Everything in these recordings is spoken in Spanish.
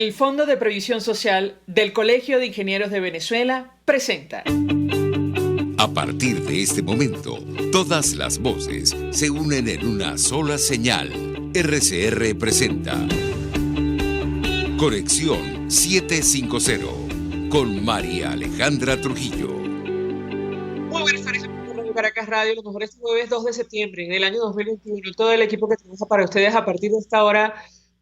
El Fondo de Previsión Social del Colegio de Ingenieros de Venezuela presenta. A partir de este momento, todas las voces se unen en una sola señal. RCR presenta Conexión 750 con María Alejandra Trujillo. Muy buenas tardes, amigos de Caracas Radio. Lo mejor este jueves 2 de septiembre del año 2021. Todo el equipo que trabaja para ustedes a partir de esta hora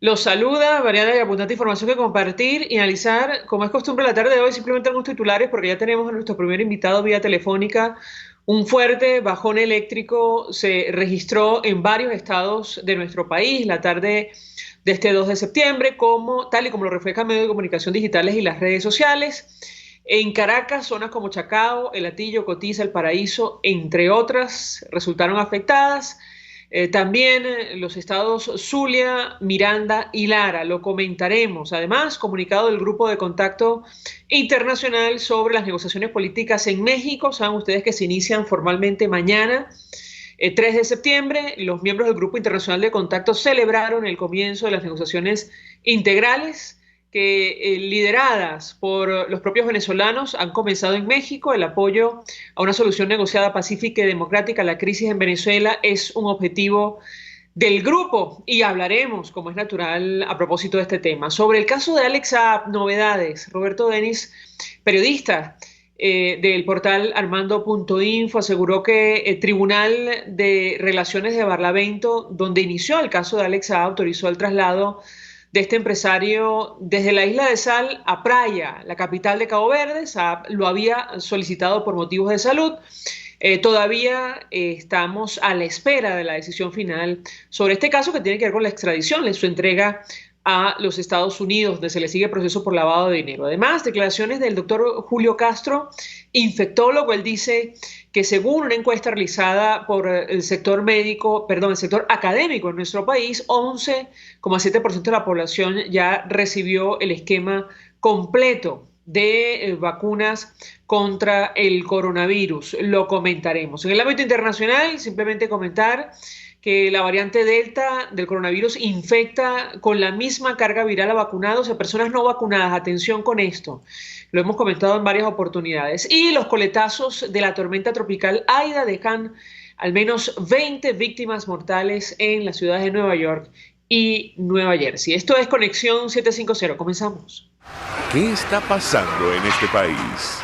los saluda. Variada y abundante información que compartir y analizar. Como es costumbre la tarde de hoy, simplemente algunos titulares porque ya tenemos a nuestro primer invitado vía telefónica. Un fuerte bajón eléctrico se registró en varios estados de nuestro país la tarde de este 2 de septiembre, tal y como lo reflejan medios de comunicación digitales y las redes sociales. En Caracas, zonas como Chacao, El Hatillo, Cotiza, El Paraíso, entre otras, resultaron afectadas. También los estados Zulia, Miranda y Lara, lo comentaremos. Además, comunicado del Grupo de Contacto Internacional sobre las negociaciones políticas en México. Saben ustedes que se inician formalmente mañana, 3 de septiembre. Los miembros del Grupo Internacional de Contacto celebraron el comienzo de las negociaciones integrales que lideradas por los propios venezolanos han comenzado en México. El apoyo a una solución negociada, pacífica y democrática a la crisis en Venezuela es un objetivo del grupo y hablaremos, como es natural, a propósito de este tema. Sobre el caso de Alex Saab, novedades. Roberto Denis, periodista del portal Armando.info, aseguró que el Tribunal de Relaciones de Barlavento, donde inició el caso de Alex Saab, autorizó el traslado de este empresario desde la isla de Sal a Praia, la capital de Cabo Verde. Saab lo había solicitado por motivos de salud. Todavía estamos a la espera de la decisión final sobre este caso que tiene que ver con la extradición, su entrega a los Estados Unidos, donde se le sigue proceso por lavado de dinero. Además, declaraciones del doctor Julio Castro, infectólogo. Él dice que según una encuesta realizada por el sector académico en nuestro país, 11,7% de la población ya recibió el esquema completo de vacunas contra el coronavirus. Lo comentaremos. En el ámbito internacional, simplemente comentar que la variante Delta del coronavirus infecta con la misma carga viral a vacunados y a personas no vacunadas. Atención con esto. Lo hemos comentado en varias oportunidades. Y los coletazos de la tormenta tropical Aida dejan al menos 20 víctimas mortales en las ciudades de Nueva York y Nueva Jersey. Esto es Conexión 750. Comenzamos. ¿Qué está pasando en este país?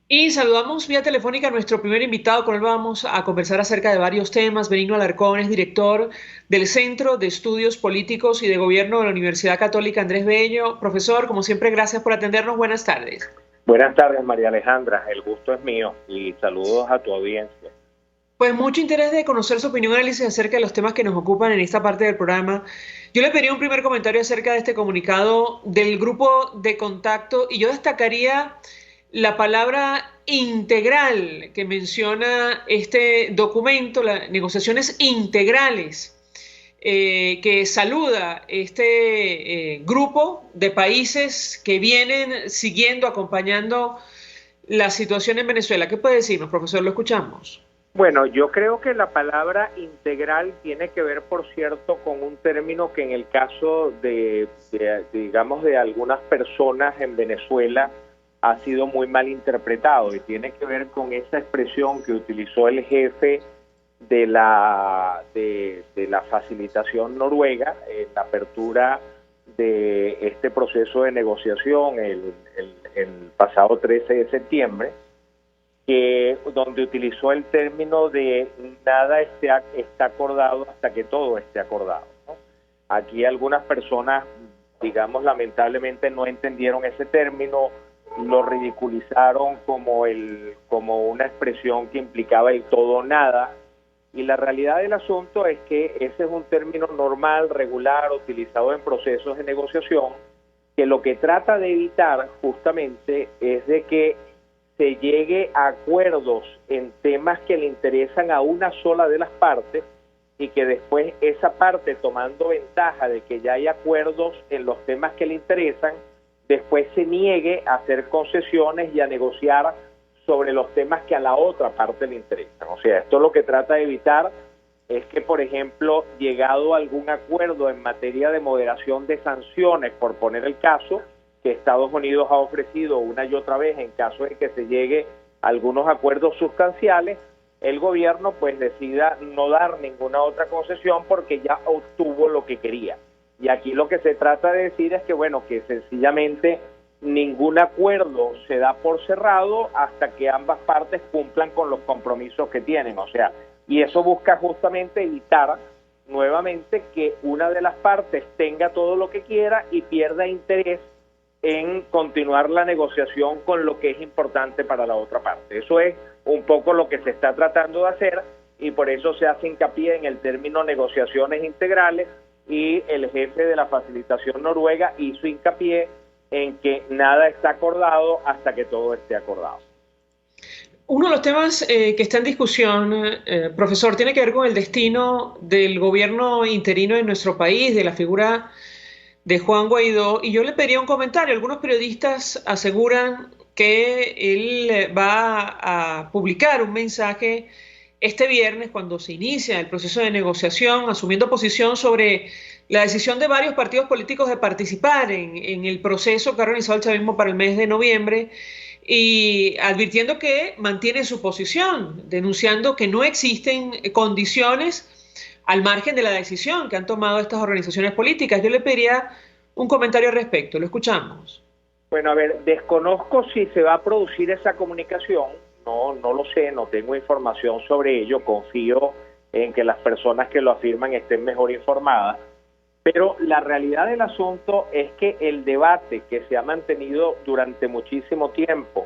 Y saludamos vía telefónica a nuestro primer invitado. Con él vamos a conversar acerca de varios temas. Benigno Alarcón es director del Centro de Estudios Políticos y de Gobierno de la Universidad Católica Andrés Bello. Profesor, como siempre, gracias por atendernos. Buenas tardes. Buenas tardes, María Alejandra. El gusto es mío y saludos a tu audiencia. Pues mucho interés de conocer su opinión y análisis acerca de los temas que nos ocupan en esta parte del programa. Yo le pediría un primer comentario acerca de este comunicado del Grupo de Contacto y yo destacaría la palabra integral que menciona este documento, las negociaciones integrales, que saluda este grupo de países que vienen siguiendo, acompañando la situación en Venezuela. ¿Qué puede decirnos, profesor? Lo escuchamos. Bueno, yo creo que la palabra integral tiene que ver, por cierto, con un término que en el caso digamos, de algunas personas en Venezuela ha sido muy mal interpretado y tiene que ver con esa expresión que utilizó el jefe de la facilitación noruega en la apertura de este proceso de negociación el pasado 13 de septiembre, donde utilizó el término de nada está acordado hasta que todo esté acordado, ¿no? Aquí algunas personas, digamos, lamentablemente no entendieron ese término, lo ridiculizaron como una expresión que implicaba el todo o nada, y la realidad del asunto es que ese es un término normal, regular, utilizado en procesos de negociación, que lo que trata de evitar justamente es de que se llegue a acuerdos en temas que le interesan a una sola de las partes y que después esa parte, tomando ventaja de que ya hay acuerdos en los temas que le interesan, después se niegue a hacer concesiones y a negociar sobre los temas que a la otra parte le interesan. O sea, esto lo que trata de evitar es que, por ejemplo, llegado a algún acuerdo en materia de moderación de sanciones, por poner el caso, que Estados Unidos ha ofrecido una y otra vez en caso de que se llegue a algunos acuerdos sustanciales, el gobierno pues decida no dar ninguna otra concesión porque ya obtuvo lo que quería. Y aquí lo que se trata de decir es que, bueno, que sencillamente ningún acuerdo se da por cerrado hasta que ambas partes cumplan con los compromisos que tienen. O sea, y eso busca justamente evitar nuevamente que una de las partes tenga todo lo que quiera y pierda interés en continuar la negociación con lo que es importante para la otra parte. Eso es un poco lo que se está tratando de hacer y por eso se hace hincapié en el término negociaciones integrales y el jefe de la facilitación noruega hizo hincapié en que nada está acordado hasta que todo esté acordado. Uno de los temas que está en discusión, profesor, tiene que ver con el destino del gobierno interino en nuestro país, de la figura de Juan Guaidó, y yo le pediría un comentario. Algunos periodistas aseguran que él va a publicar un mensaje este viernes cuando se inicia el proceso de negociación, asumiendo posición sobre la decisión de varios partidos políticos de participar en el proceso que ha organizado el chavismo para el mes de noviembre, y advirtiendo que mantiene su posición, denunciando que no existen condiciones al margen de la decisión que han tomado estas organizaciones políticas. Yo le pediría un comentario al respecto. Lo escuchamos. Bueno, a ver, desconozco si se va a producir esa comunicación. No lo sé, no tengo información sobre ello. Confío en que las personas que lo afirman estén mejor informadas. Pero la realidad del asunto es que el debate que se ha mantenido durante muchísimo tiempo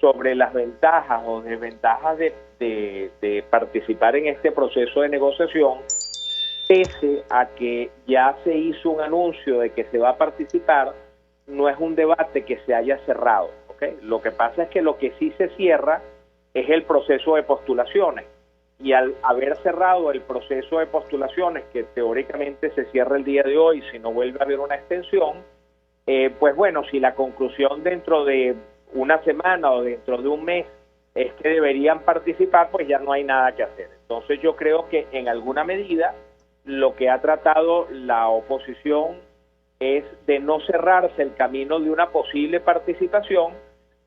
sobre las ventajas o desventajas de participar en este proceso de negociación, pese a que ya se hizo un anuncio de que se va a participar, no es un debate que se haya cerrado, ¿okay? Lo que pasa es que lo que sí se cierra es el proceso de postulaciones. Y al haber cerrado el proceso de postulaciones, que teóricamente se cierra el día de hoy, si no vuelve a haber una extensión, pues bueno, si la conclusión dentro de una semana o dentro de un mes es que deberían participar, pues ya no hay nada que hacer. Entonces yo creo que en alguna medida lo que ha tratado la oposición es de no cerrarse el camino de una posible participación,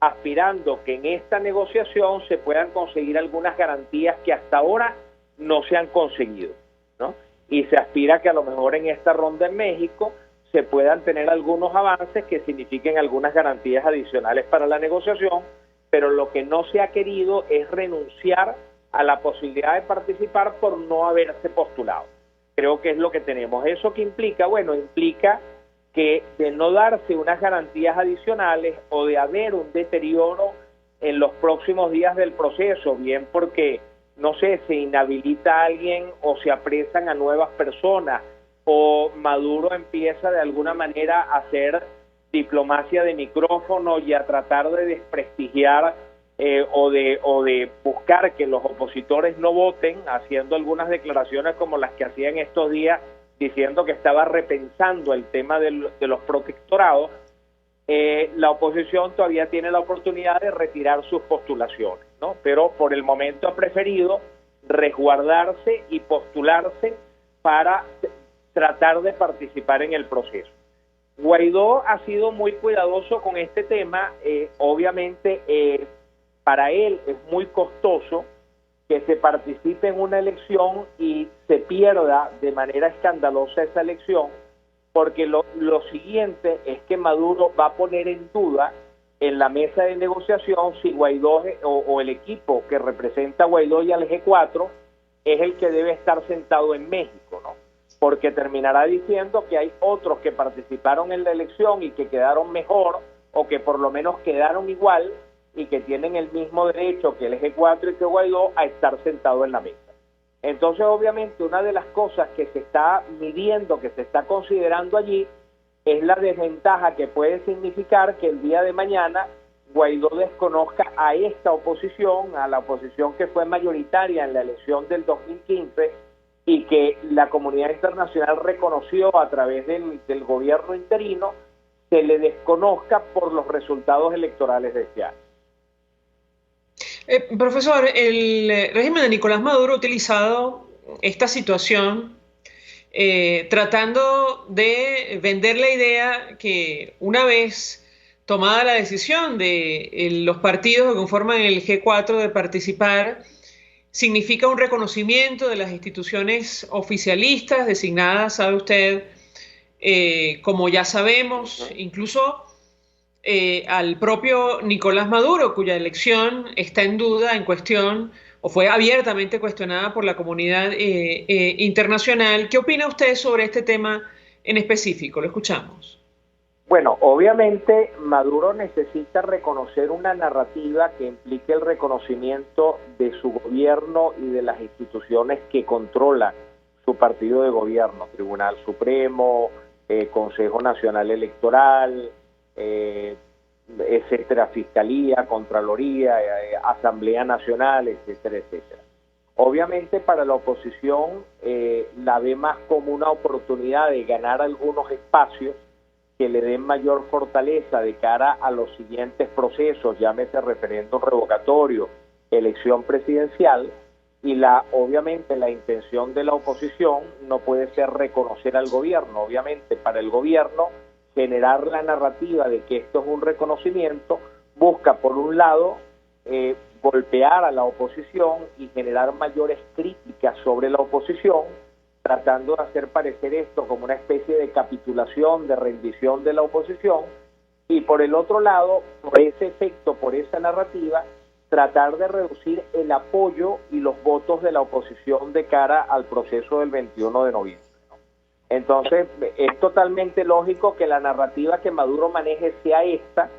aspirando que en esta negociación se puedan conseguir algunas garantías que hasta ahora no se han conseguido, ¿no? Y se aspira que a lo mejor en esta ronda en México se puedan tener algunos avances que signifiquen algunas garantías adicionales para la negociación, pero lo que no se ha querido es renunciar a la posibilidad de participar por no haberse postulado. Creo que es lo que tenemos. ¿Eso qué implica? Bueno, implica que de no darse unas garantías adicionales o de haber un deterioro en los próximos días del proceso, bien porque, no sé, se inhabilita a alguien o se apresan a nuevas personas o Maduro empieza de alguna manera a hacer diplomacia de micrófono y a tratar de desprestigiar o de buscar que los opositores no voten, haciendo algunas declaraciones como las que hacían estos días, diciendo que estaba repensando el tema de los protectorados, la oposición todavía tiene la oportunidad de retirar sus postulaciones, ¿no? Pero por el momento ha preferido resguardarse y postularse para tratar de participar en el proceso. Guaidó ha sido muy cuidadoso con este tema. Obviamente para él es muy costoso que se participe en una elección y se pierda de manera escandalosa esa elección, porque lo siguiente es que Maduro va a poner en duda en la mesa de negociación si Guaidó o el equipo que representa a Guaidó y al G4 es el que debe estar sentado en México, ¿no? Porque terminará diciendo que hay otros que participaron en la elección y que quedaron mejor o que por lo menos quedaron igual y que tienen el mismo derecho que el G4 y que Guaidó a estar sentado en la mesa. Entonces, obviamente, una de las cosas que se está midiendo, que se está considerando allí, es la desventaja que puede significar que el día de mañana Guaidó desconozca a esta oposición, a la oposición que fue mayoritaria en la elección del 2015 y que la comunidad internacional reconoció a través del gobierno interino, se le desconozca por los resultados electorales de este año. Profesor, el régimen de Nicolás Maduro ha utilizado esta situación, tratando de vender la idea que una vez tomada la decisión de los partidos que conforman el G4 de participar, significa un reconocimiento de las instituciones oficialistas designadas, sabe usted, como ya sabemos, incluso al propio Nicolás Maduro, cuya elección está en duda, en cuestión, o fue abiertamente cuestionada por la comunidad internacional. ¿Qué opina usted sobre este tema en específico? Lo escuchamos. Bueno, obviamente Maduro necesita reconocer una narrativa que implique el reconocimiento de su gobierno y de las instituciones que controlan su partido de gobierno, Tribunal Supremo, Consejo Nacional Electoral, etcétera, Fiscalía, Contraloría, Asamblea Nacional, etcétera, etcétera. Obviamente para la oposición la ve más como una oportunidad de ganar algunos espacios que le den mayor fortaleza de cara a los siguientes procesos, llámese referéndum revocatorio, elección presidencial, y obviamente la intención de la oposición no puede ser reconocer al gobierno. Obviamente para el gobierno generar la narrativa de que esto es un reconocimiento busca por un lado golpear a la oposición y generar mayores críticas sobre la oposición, tratando de hacer parecer esto como una especie de capitulación, de rendición de la oposición, y por el otro lado, por ese efecto, por esa narrativa, tratar de reducir el apoyo y los votos de la oposición de cara al proceso del 21 de noviembre. Entonces, es totalmente lógico que la narrativa que Maduro maneje sea esta,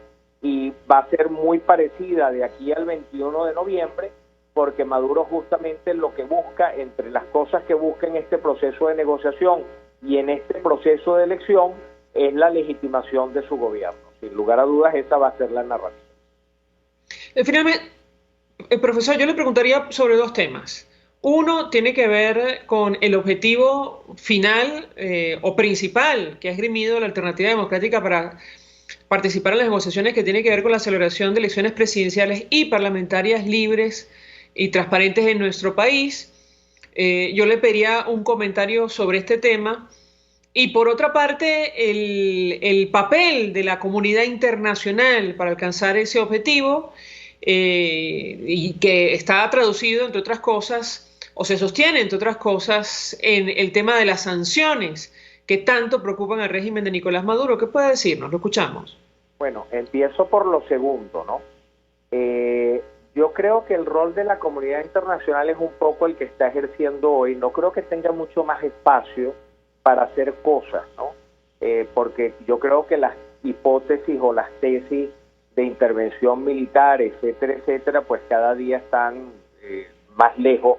y va a ser muy parecida de aquí al 21 de noviembre, porque Maduro justamente lo que busca, entre las cosas que busca en este proceso de negociación y en este proceso de elección, es la legitimación de su gobierno. Sin lugar a dudas, esa va a ser la narrativa. Finalmente, profesor, yo le preguntaría sobre dos temas. Uno tiene que ver con el objetivo final o principal que ha esgrimido la Alternativa Democrática para participar en las negociaciones, que tiene que ver con la celebración de elecciones presidenciales y parlamentarias libres y transparentes en nuestro país. Yo le pediría un comentario sobre este tema. Y por otra parte, el papel de la comunidad internacional para alcanzar ese objetivo, y que está traducido, entre otras cosas, o se sostiene, entre otras cosas, en el tema de las sanciones que tanto preocupan al régimen de Nicolás Maduro. ¿Qué puede decirnos? Lo escuchamos. Bueno, empiezo por lo segundo, ¿no? Yo creo que el rol de la comunidad internacional es un poco el que está ejerciendo hoy. No creo que tenga mucho más espacio para hacer cosas, ¿no? Porque yo creo que las hipótesis o las tesis de intervención militar, etcétera, etcétera, pues cada día están más lejos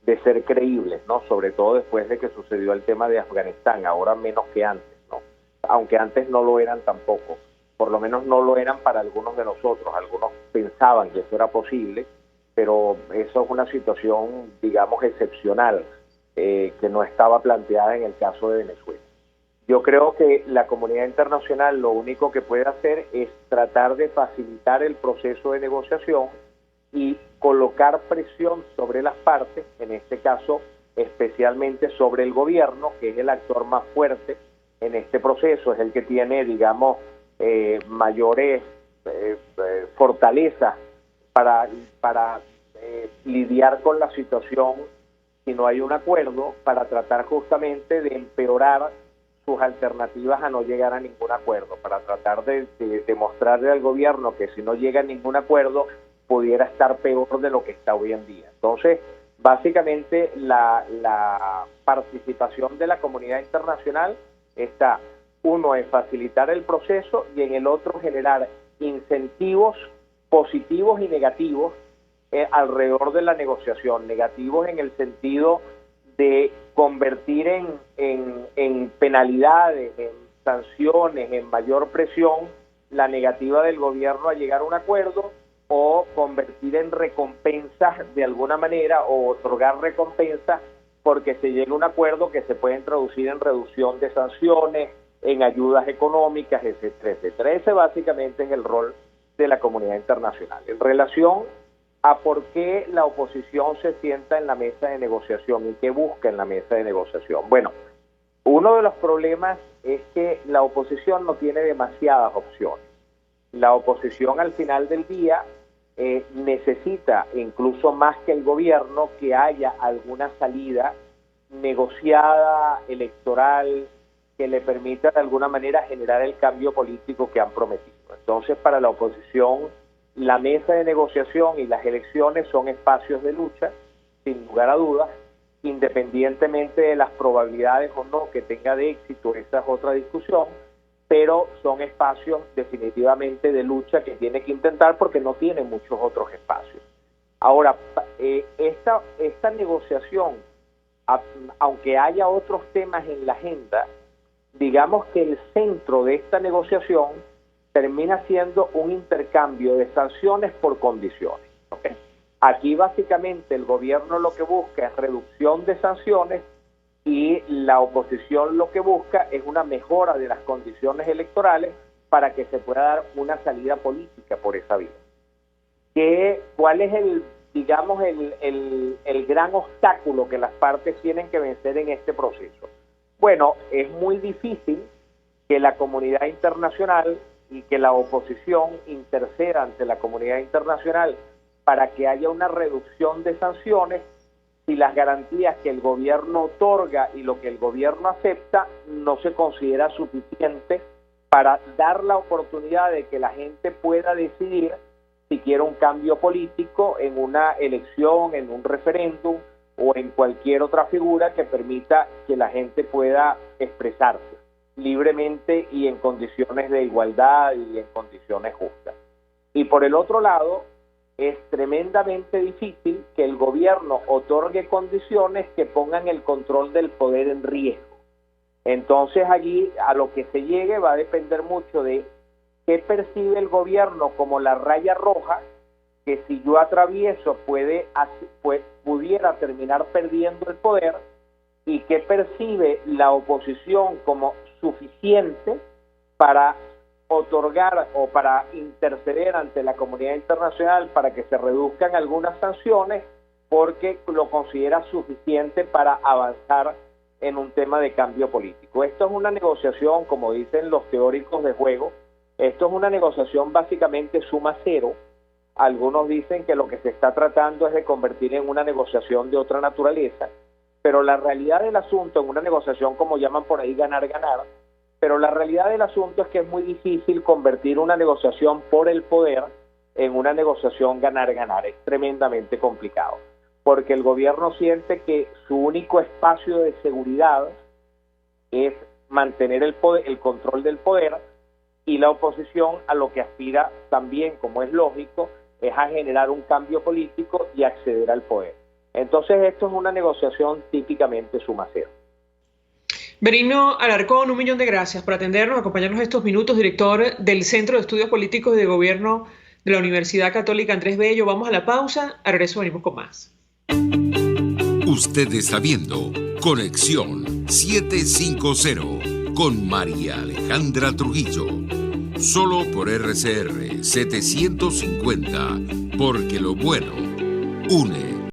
de ser creíbles, ¿no? Sobre todo después de que sucedió el tema de Afganistán, ahora menos que antes, ¿no? Aunque antes no lo eran tampoco. Por lo menos no lo eran para algunos de nosotros. Algunos pensaban que eso era posible, pero eso es una situación, digamos, excepcional, que no estaba planteada en el caso de Venezuela. Yo creo que la comunidad internacional lo único que puede hacer es tratar de facilitar el proceso de negociación y colocar presión sobre las partes, en este caso especialmente sobre el gobierno, que es el actor más fuerte en este proceso, es el que tiene, digamos, mayores fortalezas para lidiar con la situación si no hay un acuerdo, para tratar justamente de empeorar sus alternativas a no llegar a ningún acuerdo, para tratar de demostrarle al gobierno que si no llega a ningún acuerdo pudiera estar peor de lo que está hoy en día. Entonces, básicamente la participación de la comunidad internacional está, uno, en facilitar el proceso, y en el otro generar incentivos positivos y negativos alrededor de la negociación. Negativos en el sentido de convertir en penalidades, en sanciones, en mayor presión la negativa del gobierno a llegar a un acuerdo, o convertir en recompensas de alguna manera, o otorgar recompensas porque se llegue a un acuerdo que se pueden traducir en reducción de sanciones, en ayudas económicas, etcétera, etcétera. Ese básicamente es el rol de la comunidad internacional. En relación a por qué la oposición se sienta en la mesa de negociación y qué busca en la mesa de negociación. Bueno, uno de los problemas es que la oposición no tiene demasiadas opciones. La oposición al final del día necesita, incluso más que el gobierno, que haya alguna salida negociada, electoral, que le permita de alguna manera generar el cambio político que han prometido. Entonces, para la oposición, la mesa de negociación y las elecciones son espacios de lucha, sin lugar a dudas, independientemente de las probabilidades o no que tenga de éxito, esa es otra discusión, pero son espacios definitivamente de lucha que tiene que intentar porque no tiene muchos otros espacios. Ahora, esta negociación, aunque haya otros temas en la agenda, digamos que el centro de esta negociación termina siendo un intercambio de sanciones por condiciones. ¿Okay? Aquí básicamente el gobierno lo que busca es reducción de sanciones y la oposición lo que busca es una mejora de las condiciones electorales para que se pueda dar una salida política por esa vía. ¿Cuál es el gran obstáculo que las partes tienen que vencer en este proceso? Bueno, es muy difícil que la comunidad internacional y que la oposición interceda ante la comunidad internacional para que haya una reducción de sanciones si las garantías que el gobierno otorga y lo que el gobierno acepta no se considera suficiente para dar la oportunidad de que la gente pueda decidir si quiere un cambio político en una elección, en un referéndum o en cualquier otra figura que permita que la gente pueda expresarse libremente y en condiciones de igualdad y en condiciones justas. Y por el otro lado, es tremendamente difícil que el gobierno otorgue condiciones que pongan el control del poder en riesgo. Entonces allí a lo que se llegue va a depender mucho de qué percibe el gobierno como la raya roja, que si yo atravieso pudiera terminar perdiendo el poder, y qué percibe la oposición como suficiente para otorgar o para interceder ante la comunidad internacional para que se reduzcan algunas sanciones porque lo considera suficiente para avanzar en un tema de cambio político. Esto es una negociación, como dicen los teóricos de juego, esto es una negociación básicamente suma cero. Algunos dicen que lo que se está tratando es de convertir en una negociación de otra naturaleza, pero la realidad del asunto, en una negociación como llaman por ahí ganar-ganar, pero la realidad del asunto es que es muy difícil convertir una negociación por el poder en una negociación ganar-ganar. Es tremendamente complicado, porque el gobierno siente que su único espacio de seguridad es mantener el control del poder, y la oposición a lo que aspira también, como es lógico, es a generar un cambio político y acceder al poder. Entonces esto es una negociación típicamente suma cero. Benigno Alarcón, 1.000.000 de gracias por atendernos, acompañarnos estos minutos, director del Centro de Estudios Políticos y de Gobierno de la Universidad Católica Andrés Bello. Vamos a la pausa, al regreso venimos con más. Usted está viendo Conexión 750 con María Alejandra Trujillo, solo por RCR 750, porque lo bueno une.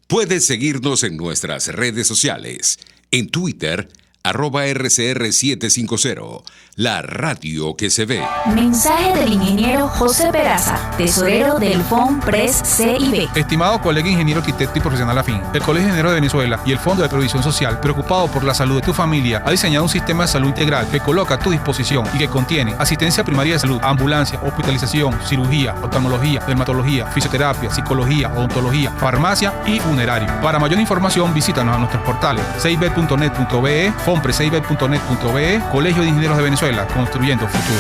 Puedes seguirnos en nuestras redes sociales. En Twitter, @RCR750, la radio que se ve. Mensaje del ingeniero José Peraza, tesorero del FONPRES CIB. Estimado colega ingeniero arquitecto y profesional afín, el Colegio de Ingenieros de Venezuela y el Fondo de Previsión Social, preocupado por la salud de tu familia, ha diseñado un sistema de salud integral que coloca a tu disposición y que contiene asistencia primaria de salud, ambulancia, hospitalización, cirugía, oftalmología, dermatología, fisioterapia, psicología, odontología, farmacia y funerario. Para mayor información, visítanos a nuestros portales cib.net.be, fonprescib.net.be, Colegio de Ingenieros de Venezuela, construyendo futuro.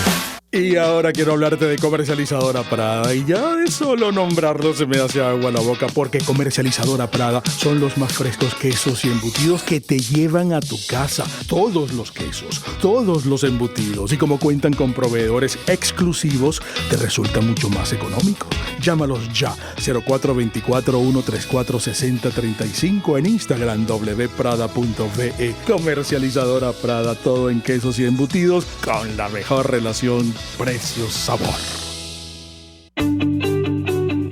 Y ahora quiero hablarte de Comercializadora Prada, y ya de solo nombrarlo se me hace agua la boca, porque Comercializadora Prada son los más frescos quesos y embutidos que te llevan a tu casa. Todos los quesos, todos los embutidos, y como cuentan con proveedores exclusivos, te resulta mucho más económico. Llámalos ya, 0424-134-6035, en Instagram wprada.ve. Comercializadora Prada, todo en quesos y embutidos con la mejor relación precio-sabor.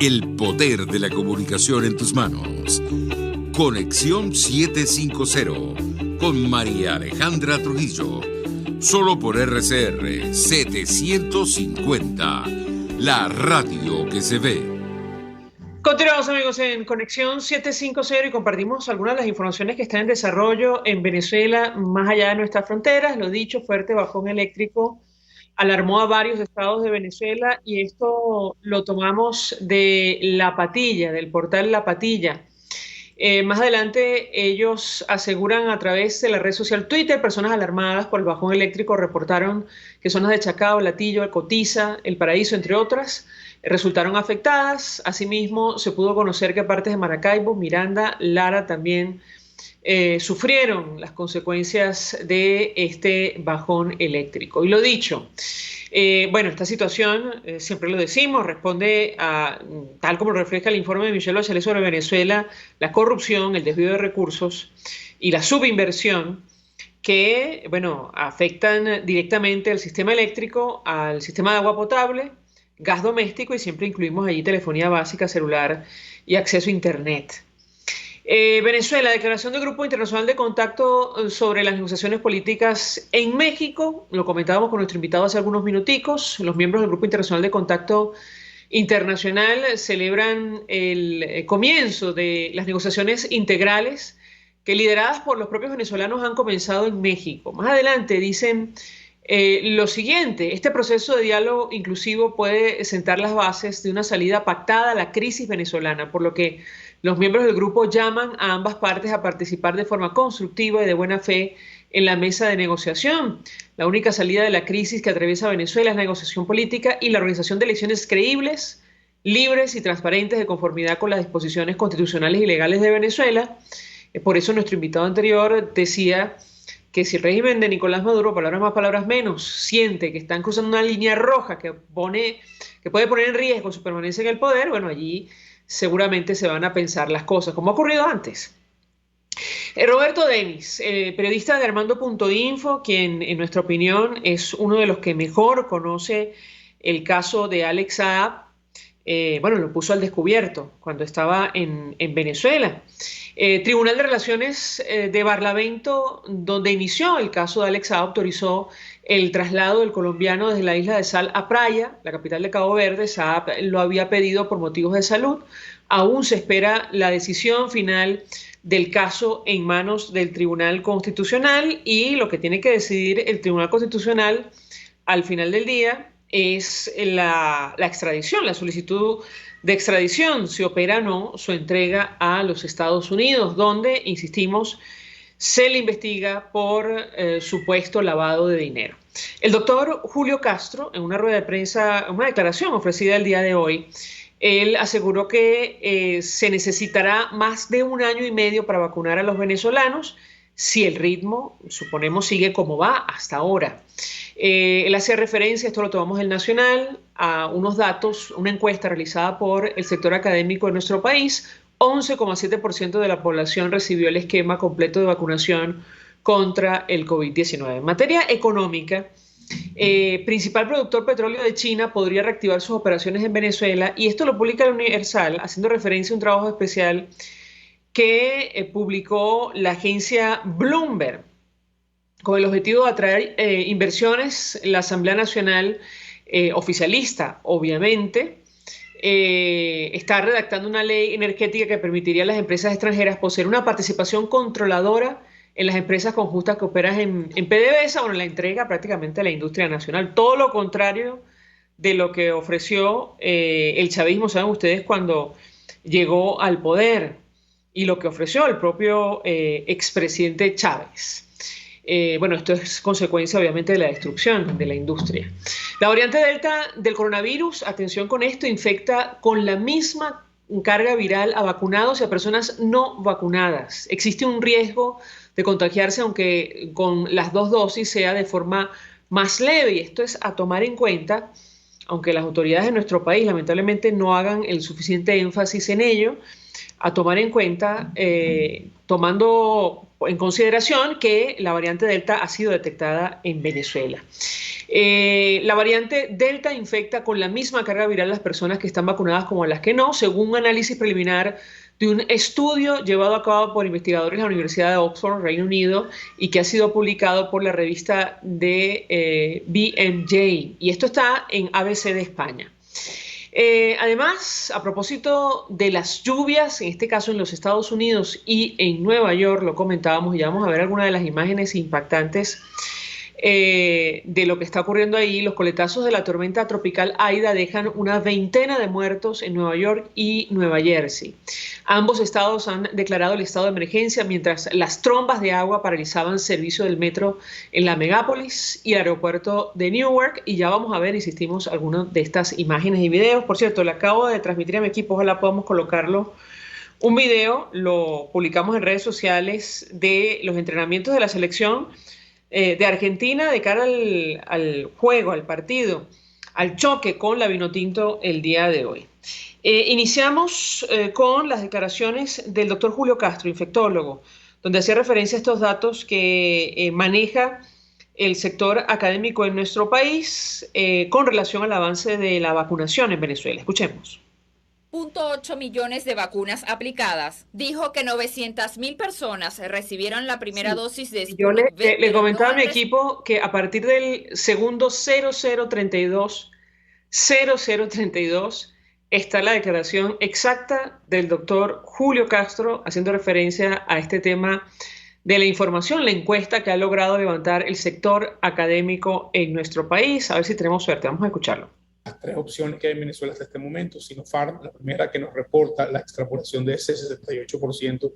El poder de la comunicación en tus manos. Conexión 750 con María Alejandra Trujillo. Solo por RCR 750. La radio que se ve. Continuamos, amigos, en Conexión 750 y compartimos algunas de las informaciones que están en desarrollo en Venezuela, más allá de nuestras fronteras. Lo dicho, fuerte bajón eléctrico alarmó a varios estados de Venezuela y esto lo tomamos de La Patilla, del portal La Patilla. Más adelante ellos aseguran a través de la red social Twitter, personas alarmadas por el bajón eléctrico reportaron que zonas de Chacao, Latillo, El Cotiza, El Paraíso, entre otras, resultaron afectadas. Asimismo, se pudo conocer que partes de Maracaibo, Miranda, Lara también sufrieron las consecuencias de este bajón eléctrico. Y lo dicho, bueno, esta situación, siempre lo decimos, responde a, tal como lo refleja el informe de Michelle Bachelet sobre Venezuela, la corrupción, el desvío de recursos y la subinversión que, bueno, afectan directamente al sistema eléctrico, al sistema de agua potable, gas doméstico y siempre incluimos allí telefonía básica, celular y acceso a Internet. Venezuela, declaración del Grupo Internacional de Contacto sobre las negociaciones políticas en México. Lo comentábamos con nuestro invitado hace algunos minuticos. Los miembros del Grupo Internacional de Contacto Internacional celebran el comienzo de las negociaciones integrales que, lideradas por los propios venezolanos, han comenzado en México. Más adelante dicen lo siguiente: este proceso de diálogo inclusivo puede sentar las bases de una salida pactada a la crisis venezolana, por lo que los miembros del grupo llaman a ambas partes a participar de forma constructiva y de buena fe en la mesa de negociación. La única salida de la crisis que atraviesa Venezuela es la negociación política y la organización de elecciones creíbles, libres y transparentes de conformidad con las disposiciones constitucionales y legales de Venezuela. Por eso nuestro invitado anterior decía que si el régimen de Nicolás Maduro, palabras más, palabras menos, siente que están cruzando una línea roja que puede poner en riesgo su permanencia en el poder, bueno, allí seguramente se van a pensar las cosas, como ha ocurrido antes. Roberto Denis, periodista de Armando.info, quien en nuestra opinión es uno de los que mejor conoce el caso de Alex Saab, bueno, lo puso al descubierto cuando estaba en Venezuela. Tribunal de Relaciones de Barlavento, donde inició el caso de Alex Saab, autorizó el traslado del colombiano desde la isla de Sal a Praia, la capital de Cabo Verde. Saab lo había pedido por motivos de salud. Aún se espera la decisión final del caso en manos del Tribunal Constitucional, y lo que tiene que decidir el Tribunal Constitucional al final del día es la extradición, la solicitud de extradición, si opera o no su entrega a los Estados Unidos, donde, insistimos, se le investiga por supuesto lavado de dinero. El doctor Julio Castro, en una rueda de prensa, una declaración ofrecida el día de hoy, él aseguró que se necesitará más de 1 año y medio para vacunar a los venezolanos si el ritmo, suponemos, sigue como va hasta ahora. Él hacía referencia, esto lo tomamos del Nacional, a unos datos, una encuesta realizada por el sector académico de nuestro país. 11,7% de la población recibió el esquema completo de vacunación contra el COVID-19. En materia económica, principal productor petróleo de China podría reactivar sus operaciones en Venezuela, y esto lo publica el Universal, haciendo referencia a un trabajo especial que publicó la agencia Bloomberg con el objetivo de atraer inversiones. La Asamblea Nacional oficialista, obviamente, está redactando una ley energética que permitiría a las empresas extranjeras poseer una participación controladora en las empresas conjuntas que operan en PDVSA, o en la entrega prácticamente a la industria nacional. Todo lo contrario de lo que ofreció el chavismo, saben ustedes, cuando llegó al poder, y lo que ofreció el propio expresidente Chávez. Bueno, esto es consecuencia obviamente de la destrucción de la industria. La variante Delta del coronavirus, atención con esto, infecta con la misma carga viral a vacunados y a personas no vacunadas. Existe un riesgo de contagiarse, aunque con las 2 dosis sea de forma más leve, y esto es a tomar en cuenta, aunque las autoridades de nuestro país lamentablemente no hagan el suficiente énfasis en ello, a tomar en cuenta, tomando en consideración que la variante Delta ha sido detectada en Venezuela. La variante Delta infecta con la misma carga viral a las personas que están vacunadas como a las que no, según un análisis preliminar de un estudio llevado a cabo por investigadores de la Universidad de Oxford, Reino Unido, y que ha sido publicado por la revista de BMJ. Y esto está en ABC de España. Además, a propósito de las lluvias, en este caso en los Estados Unidos y en Nueva York, lo comentábamos y vamos a ver algunas de las imágenes impactantes de lo que está ocurriendo ahí. Los coletazos de la tormenta tropical Aida dejan una veintena de muertos en Nueva York y Nueva Jersey. Ambos estados han declarado el estado de emergencia mientras las trombas de agua paralizaban servicio del metro en la megápolis y el aeropuerto de Newark. Y ya vamos a ver, insistimos, algunas de estas imágenes y videos. Por cierto, le acabo de transmitir a mi equipo, ojalá podamos colocarlo. Un video lo publicamos en redes sociales de los entrenamientos de la selección de Argentina de cara al juego, al partido, al choque con la Vinotinto el día de hoy. Iniciamos con las declaraciones del doctor Julio Castro, infectólogo, donde hacía referencia a estos datos que maneja el sector académico en nuestro país con relación al avance de la vacunación en Venezuela. Escuchemos. 0.8 millones de vacunas aplicadas. Dijo que 900.000 personas recibieron la primera dosis de Yo le comentaba a mi equipo que a partir del segundo 0032 está la declaración exacta del doctor Julio Castro haciendo referencia a este tema de la información, la encuesta que ha logrado levantar el sector académico en nuestro país. A ver si tenemos suerte. Vamos a escucharlo. Las tres opciones que hay en Venezuela hasta este momento: Sinopharm, la primera que nos reporta la extrapolación de ese 68%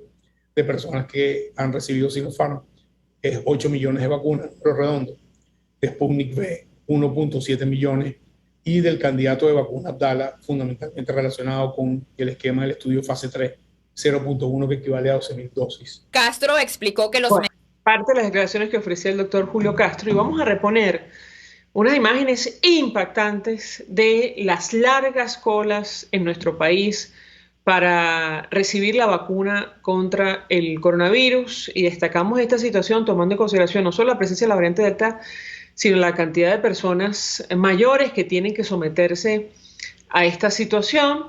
de personas que han recibido Sinopharm, es 8 millones de vacunas, pero redondo. De Sputnik V, 1.7 millones, y del candidato de vacuna Abdala, fundamentalmente relacionado con el esquema del estudio fase 3, 0.1, que equivale a 12.000 dosis. Castro explicó que parte de las declaraciones que ofrecía el doctor Julio Castro, y vamos a reponer unas imágenes impactantes de las largas colas en nuestro país para recibir la vacuna contra el coronavirus, y destacamos esta situación tomando en consideración no solo la presencia de la variante Delta, sino la cantidad de personas mayores que tienen que someterse a esta situación.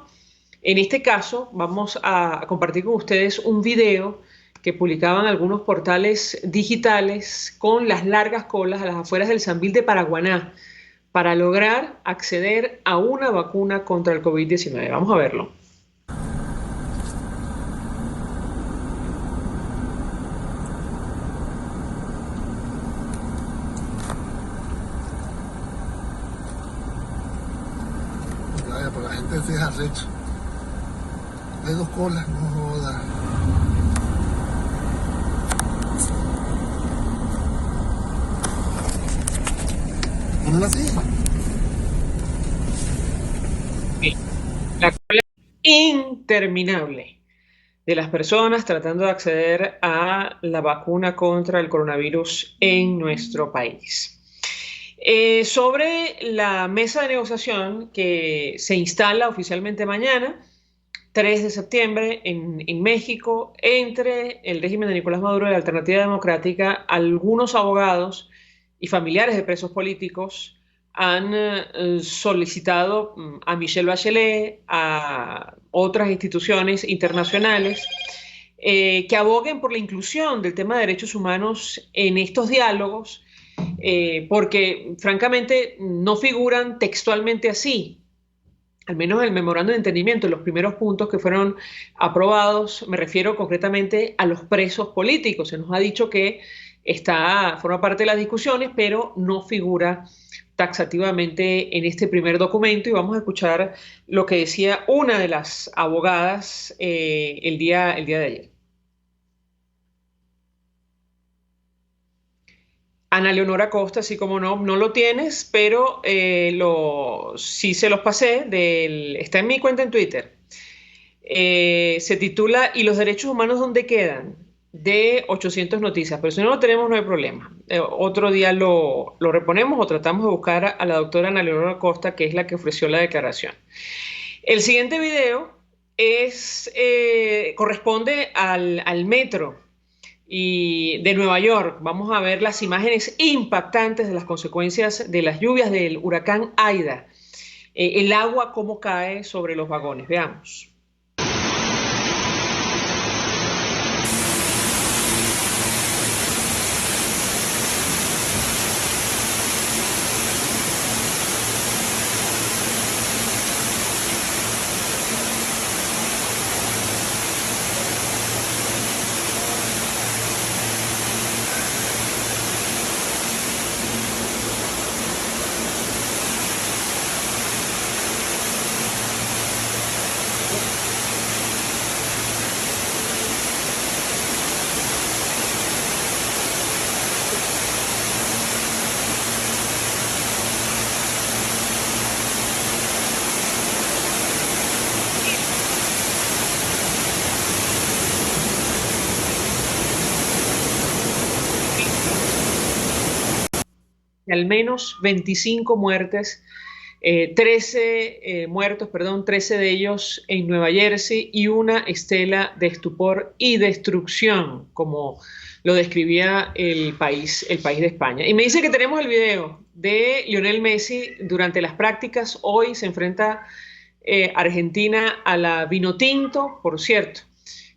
En este caso, vamos a compartir con ustedes un video que publicaban algunos portales digitales con las largas colas a las afueras del Sambil de Paraguaná para lograr acceder a una vacuna contra el COVID-19. Vamos a verlo. Vaya, pero la gente se deja arrecho. Hay dos colas, no joda. La cola interminable de las personas tratando de acceder a la vacuna contra el coronavirus en nuestro país. Sobre la mesa de negociación que se instala oficialmente mañana, 3 de septiembre, en México, entre el régimen de Nicolás Maduro y la Alternativa Democrática, algunos abogados y familiares de presos políticos han solicitado a Michelle Bachelet, a otras instituciones internacionales, que aboguen por la inclusión del tema de derechos humanos en estos diálogos, porque francamente no figuran textualmente así, al menos en el memorándum de entendimiento, en los primeros puntos que fueron aprobados. Me refiero concretamente a los presos políticos. Se nos ha dicho que forma parte de las discusiones, pero no figura taxativamente en este primer documento, y vamos a escuchar lo que decía una de las abogadas el día de ayer. Ana Leonora Costa, así como no lo tienes, pero sí se los pasé, está en mi cuenta en Twitter. Se titula ¿Y los derechos humanos dónde quedan? De 800 Noticias, pero si no lo tenemos no hay problema. Otro día lo reponemos o tratamos de buscar a la doctora Ana Leonora Costa, que es la que ofreció la declaración. El siguiente video corresponde al metro y de Nueva York. Vamos a ver las imágenes impactantes de las consecuencias de las lluvias del huracán Aida. El agua cómo cae sobre los vagones. Veamos. Al menos 25 muertes, 13 muertos, 13 de ellos en Nueva Jersey y una estela de estupor y destrucción, como lo describía el país de España. Y me dice que tenemos el video de Lionel Messi durante las prácticas. Hoy se enfrenta Argentina a la Vinotinto, por cierto.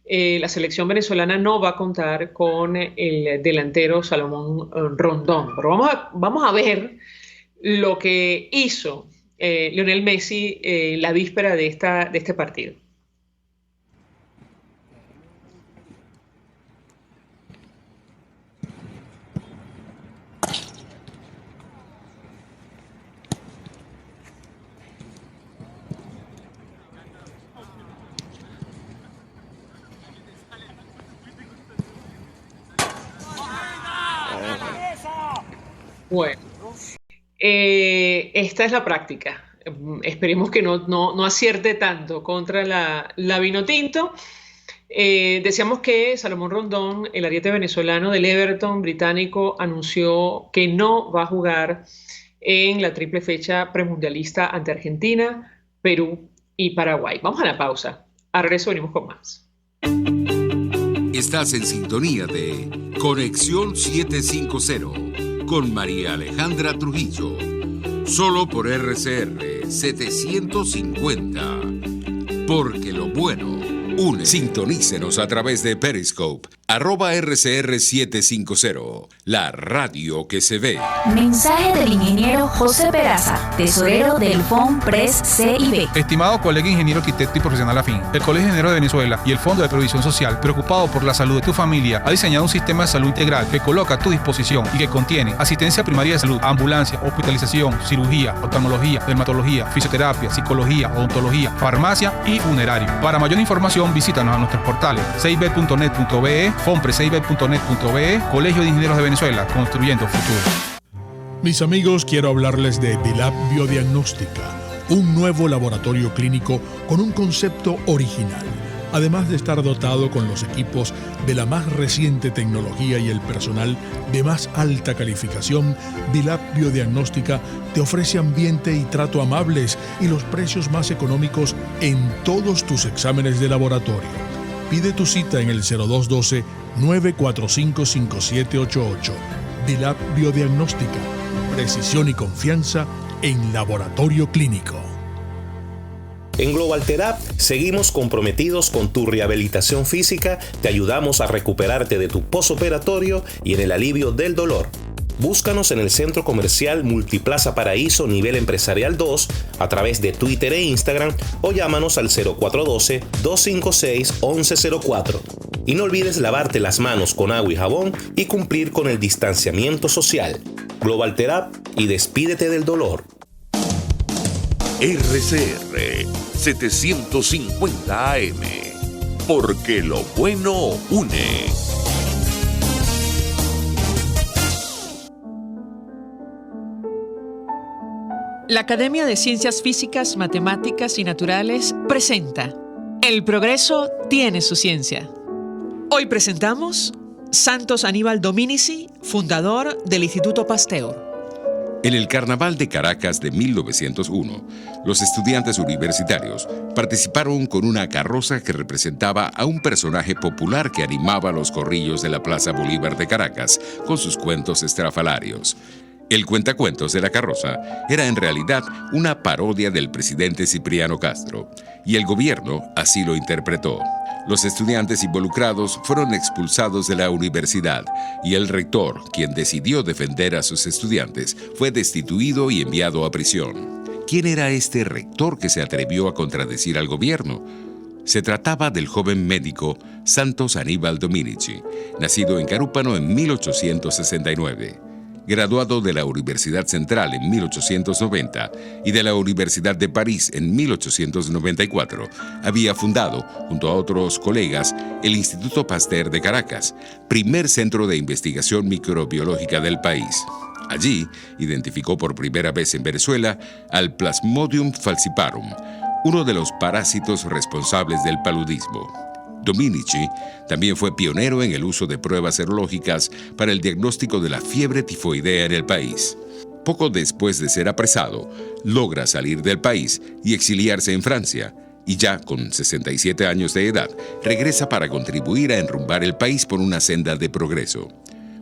La selección venezolana no va a contar con el delantero Salomón Rondón. Pero vamos a ver lo que hizo Lionel Messi la víspera de este partido. Bueno, esta es la práctica. Esperemos que no acierte tanto contra la Vinotinto. Decíamos que Salomón Rondón, el ariete venezolano del Everton británico, anunció que no va a jugar en la triple fecha premundialista ante Argentina, Perú y Paraguay. Vamos a la pausa. A regreso venimos con más. Estás en sintonía de Conexión 750 con María Alejandra Trujillo, solo por RCR 750, porque lo bueno une. Sintonícenos a través de Periscope, @RCR750, la radio que se ve. Mensaje del ingeniero José Peraza, tesorero del FONPRES CIB. Estimado colega ingeniero, arquitecto y profesional afín, el Colegio de Ingenieros de Venezuela y el Fondo de Previsión Social, preocupado por la salud de tu familia, ha diseñado un sistema de salud integral que coloca a tu disposición y que contiene asistencia primaria de salud, ambulancia, hospitalización, cirugía, oftalmología, dermatología, fisioterapia, psicología, odontología, farmacia y funerario. Para mayor información, visítanos a nuestros portales cib.net.be, fonprescib.net.be, Colegio de Ingenieros de Venezuela, construyendo futuro. Mis amigos, quiero hablarles de Dilab Biodiagnóstica, un nuevo laboratorio clínico con un concepto original. Además de estar dotado con los equipos de la más reciente tecnología y el personal de más alta calificación, Dilab Biodiagnóstica te ofrece ambiente y trato amables y los precios más económicos en todos tus exámenes de laboratorio. Pide tu cita en el 0212-945-5788. Dilab Biodiagnóstica. Precisión y confianza en laboratorio clínico. En Global Therapy seguimos comprometidos con tu rehabilitación física, te ayudamos a recuperarte de tu posoperatorio y en el alivio del dolor. Búscanos en el Centro Comercial Multiplaza Paraíso Nivel Empresarial 2 a través de Twitter e Instagram o llámanos al 0412-256-1104. Y no olvides lavarte las manos con agua y jabón y cumplir con el distanciamiento social. Global Therapy y despídete del dolor. RCR 750 AM, porque lo bueno une. La Academia de Ciencias Físicas, Matemáticas y Naturales presenta El progreso tiene su ciencia. Hoy presentamos Santos Aníbal Dominici, fundador del Instituto Pasteur. En el Carnaval de Caracas de 1901, los estudiantes universitarios participaron con una carroza que representaba a un personaje popular que animaba los corrillos de la Plaza Bolívar de Caracas con sus cuentos estrafalarios. El cuentacuentos de la carroza era en realidad una parodia del presidente Cipriano Castro, y el gobierno así lo interpretó. Los estudiantes involucrados fueron expulsados de la universidad y el rector, quien decidió defender a sus estudiantes, fue destituido y enviado a prisión. ¿Quién era este rector que se atrevió a contradecir al gobierno? Se trataba del joven médico Santos Aníbal Dominici, nacido en Carúpano en 1869. Graduado de la Universidad Central en 1890 y de la Universidad de París en 1894, había fundado, junto a otros colegas, el Instituto Pasteur de Caracas, primer centro de investigación microbiológica del país. Allí identificó por primera vez en Venezuela al Plasmodium falciparum, uno de los parásitos responsables del paludismo. Dominici también fue pionero en el uso de pruebas serológicas para el diagnóstico de la fiebre tifoidea en el país. Poco después de ser apresado, logra salir del país y exiliarse en Francia, y ya con 67 años de edad, regresa para contribuir a enrumbar el país por una senda de progreso.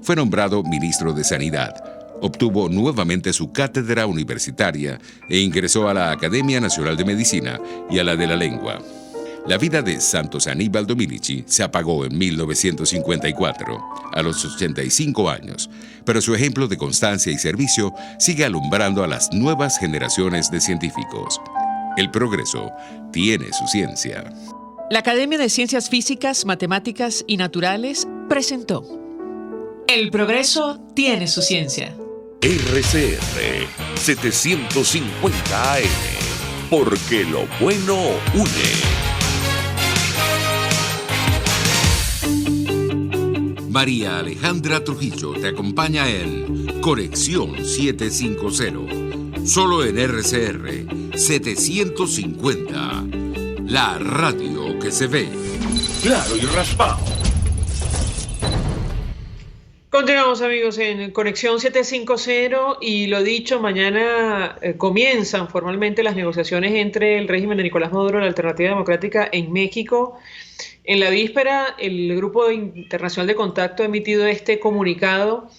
Fue nombrado ministro de Sanidad, obtuvo nuevamente su cátedra universitaria e ingresó a la Academia Nacional de Medicina y a la de la Lengua. La vida de Santos Aníbal Dominici se apagó en 1954, a los 85 años, pero su ejemplo de constancia y servicio sigue alumbrando a las nuevas generaciones de científicos. El progreso tiene su ciencia. La Academia de Ciencias Físicas, Matemáticas y Naturales presentó El progreso tiene su ciencia. RCR 750 AM, porque lo bueno une. María Alejandra Trujillo te acompaña en Conexión 750, solo en RCR 750, la radio que se ve. Claro y raspado. Continuamos, amigos, en Conexión 750 y lo dicho, mañana comienzan formalmente las negociaciones entre el régimen de Nicolás Maduro y la Alternativa Democrática en México. En la víspera, el Grupo Internacional de Contacto ha emitido este comunicado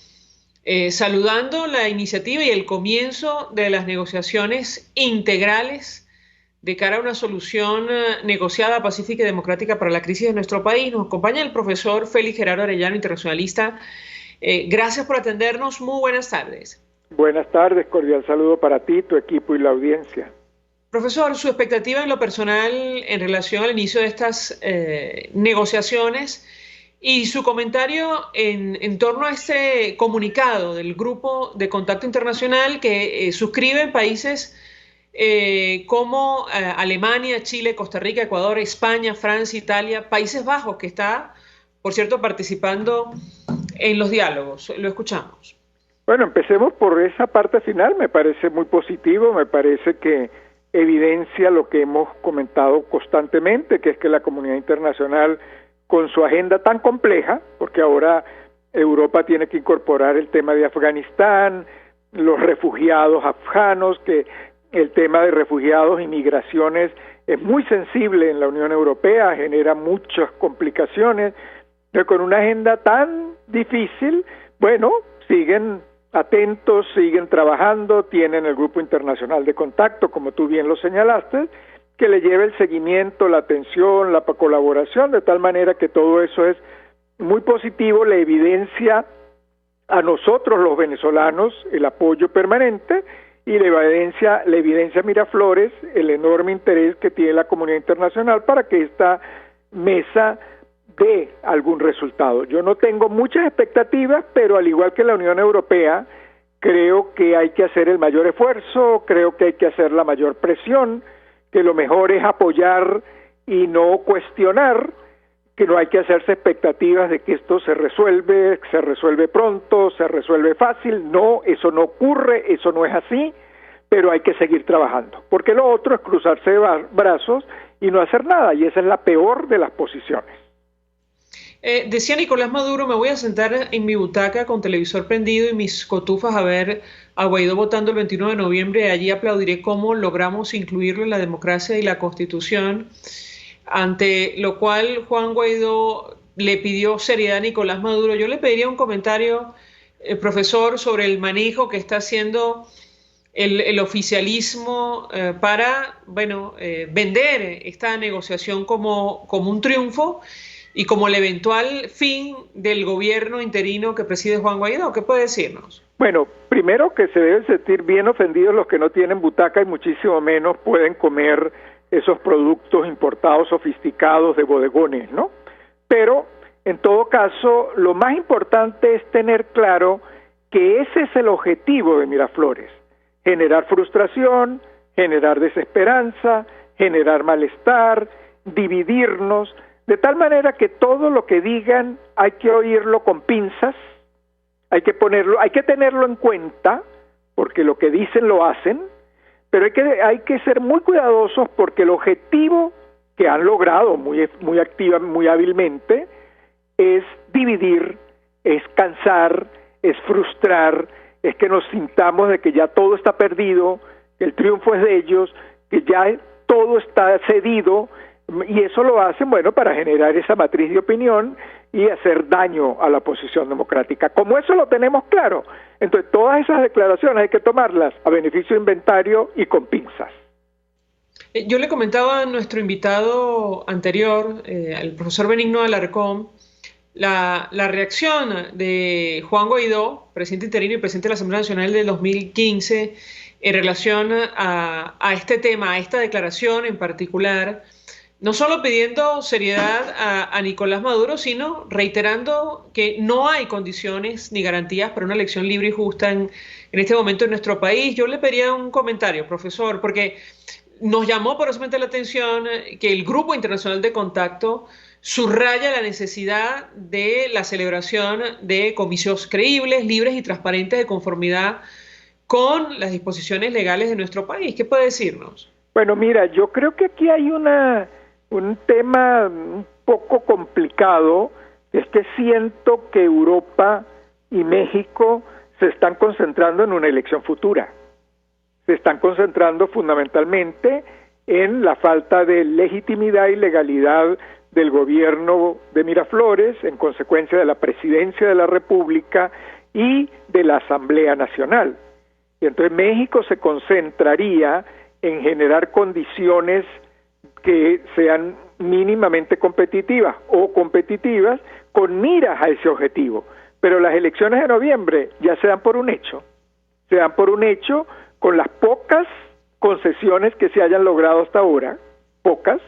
saludando la iniciativa y el comienzo de las negociaciones integrales de cara a una solución negociada, pacífica y democrática para la crisis de nuestro país. Nos acompaña el profesor Félix Gerardo Arellano, internacionalista. Gracias por atendernos. Muy buenas tardes. Buenas tardes, cordial saludo para ti, tu equipo y la audiencia. Profesor, su expectativa en lo personal en relación al inicio de estas negociaciones y su comentario en torno a este comunicado del Grupo de Contacto Internacional que suscriben países como Alemania, Chile, Costa Rica, Ecuador, España, Francia, Italia, Países Bajos, que está, por cierto, participando en los diálogos. Lo escuchamos. Bueno, empecemos por esa parte final. Me parece muy positivo, me parece que evidencia lo que hemos comentado constantemente, que es que la comunidad internacional, con su agenda tan compleja, porque ahora Europa tiene que incorporar el tema de Afganistán, los refugiados afganos, que el tema de refugiados y migraciones es muy sensible en la Unión Europea, genera muchas complicaciones, pero con una agenda tan difícil, bueno, siguen atentos, siguen trabajando, tienen el Grupo Internacional de Contacto, como tú bien lo señalaste, que le lleve el seguimiento, la atención, la colaboración, de tal manera que todo eso es muy positivo, le evidencia a nosotros los venezolanos el apoyo permanente y le evidencia a Miraflores el enorme interés que tiene la comunidad internacional para que esta mesa dé algún resultado. Yo no tengo muchas expectativas, pero al igual que la Unión Europea, creo que hay que hacer el mayor esfuerzo, creo que hay que hacer la mayor presión, que lo mejor es apoyar y no cuestionar, que no hay que hacerse expectativas de que esto se resuelve pronto, se resuelve fácil. No, eso no ocurre, eso no es así, pero hay que seguir trabajando, porque lo otro es cruzarse de brazos y no hacer nada, y esa es la peor de las posiciones. Decía Nicolás Maduro, me voy a sentar en mi butaca con televisor prendido y mis cotufas a ver a Guaidó votando el 21 de noviembre. Allí aplaudiré cómo logramos incluirlo en la democracia y la Constitución, ante lo cual Juan Guaidó le pidió seriedad a Nicolás Maduro. Yo le pediría un comentario, profesor, sobre el manejo que está haciendo el oficialismo para vender esta negociación como un triunfo y como el eventual fin del gobierno interino que preside Juan Guaidó. ¿Qué puede decirnos? Bueno, primero que se deben sentir bien ofendidos los que no tienen butaca y muchísimo menos pueden comer esos productos importados sofisticados de bodegones, ¿no? Pero, en todo caso, lo más importante es tener claro que ese es el objetivo de Miraflores: generar frustración, generar desesperanza, generar malestar, dividirnos, de tal manera que todo lo que digan hay que oírlo con pinzas, hay que tenerlo en cuenta, porque lo que dicen lo hacen, pero hay que ser muy cuidadosos porque el objetivo que han logrado muy activa, muy hábilmente, es dividir, es cansar, es frustrar, es que nos sintamos de que ya todo está perdido, que el triunfo es de ellos, que ya todo está cedido, y eso lo hacen, para generar esa matriz de opinión y hacer daño a la oposición democrática. Como eso lo tenemos claro, entonces todas esas declaraciones hay que tomarlas a beneficio de inventario y con pinzas. Yo le comentaba a nuestro invitado anterior, al profesor Benigno Alarcón, la reacción de Juan Guaidó, presidente interino y presidente de la Asamblea Nacional del 2015, en relación a este tema, a esta declaración en particular, no solo pidiendo seriedad a Nicolás Maduro, sino reiterando que no hay condiciones ni garantías para una elección libre y justa en este momento en nuestro país. Yo le pediría un comentario, profesor, porque nos llamó poderosamente la atención que el Grupo Internacional de Contacto subraya la necesidad de la celebración de comicios creíbles, libres y transparentes de conformidad con las disposiciones legales de nuestro país. ¿Qué puede decirnos? Bueno, mira, yo creo que aquí hay un tema un poco complicado, es que siento que Europa y México se están concentrando en una elección futura. Se están concentrando fundamentalmente en la falta de legitimidad y legalidad del gobierno de Miraflores, en consecuencia de la presidencia de la República y de la Asamblea Nacional. Y entonces México se concentraría en generar condiciones que sean mínimamente competitivas o competitivas con miras a ese objetivo. Pero las elecciones de noviembre ya se dan por un hecho. Se dan por un hecho con las pocas concesiones que se hayan logrado hasta ahora, pocas,